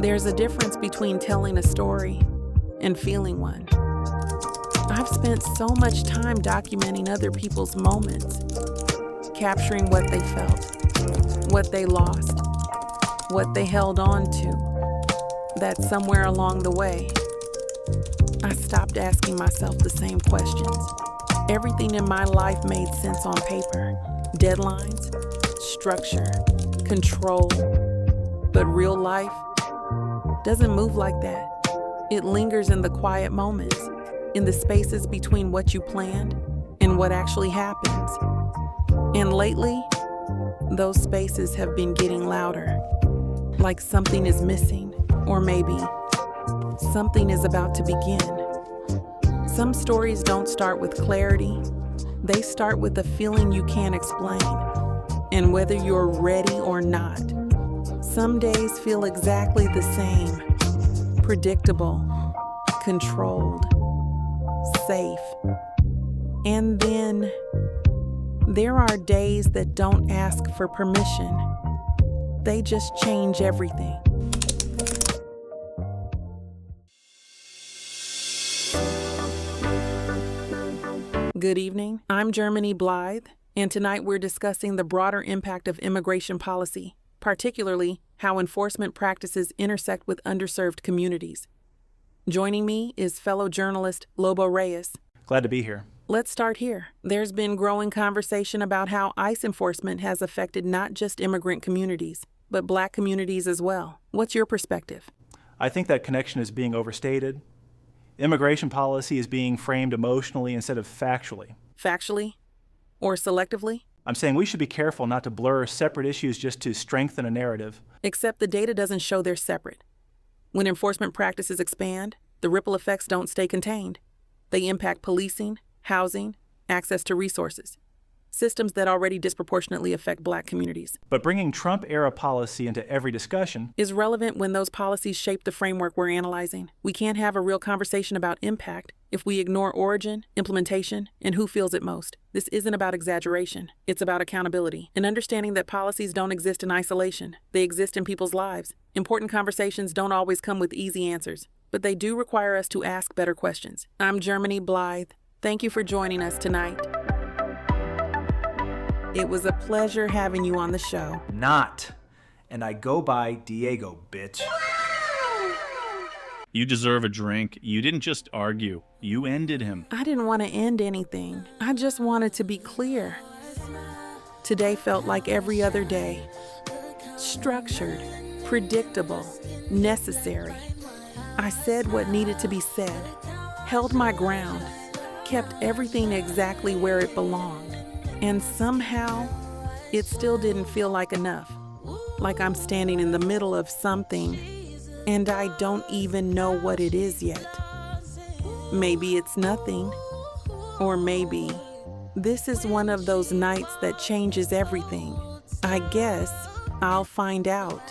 There's a difference between telling a story and feeling one. I've spent so much time documenting other people's moments, capturing what they felt, what they lost, what they held on to, that somewhere along the way, I stopped asking myself the same questions. Everything in my life made sense on paper. Deadlines, structure, control. But real life doesn't move like that. It lingers in the quiet moments, in the spaces between what you planned and what actually happens. And lately, those spaces have been getting louder, like something is missing, or maybe something is about to begin. Some stories don't start with clarity. They start with a feeling you can't explain. And whether you're ready or not, some days feel exactly the same. Predictable, controlled, safe. And then there are days that don't ask for permission. They just change everything. Good evening. I'm Blythe, and tonight we're discussing the broader impact of immigration policy, particularly how enforcement practices intersect with underserved communities. Joining me is fellow journalist Lobo Reyes. Glad to be here. Let's start here. There's been growing conversation about how ICE enforcement has affected not just immigrant communities, but Black communities as well. What's your perspective? I think that connection is being overstated. Immigration policy is being framed emotionally instead of factually. Factually? Or selectively? I'm saying we should be careful not to blur separate issues just to strengthen a narrative. Except the data doesn't show they're separate. When enforcement practices expand, the ripple effects don't stay contained. They impact policing, housing, access to resources, systems that already disproportionately affect Black communities. But bringing Trump-era policy into every discussion is relevant when those policies shape the framework we're analyzing. We can't have a real conversation about impact if we ignore origin, implementation, and who feels it most. This isn't about exaggeration. It's about accountability and understanding that policies don't exist in isolation. They exist in people's lives. Important conversations don't always come with easy answers, but they do require us to ask better questions. I'm Blythe. Thank you for joining us tonight. It was a pleasure having you on the show. Not. And I go by Diego, bitch. You deserve a drink. You didn't just argue. You ended him. I didn't want to end anything. I just wanted to be clear. Today felt like every other day. Structured, predictable, necessary. I said what needed to be said, held my ground, kept everything exactly where it belonged. And somehow, it still didn't feel like enough. Like I'm standing in the middle of something, and I don't even know what it is yet. Maybe it's nothing, or maybe this is one of those nights that changes everything. I guess I'll find out.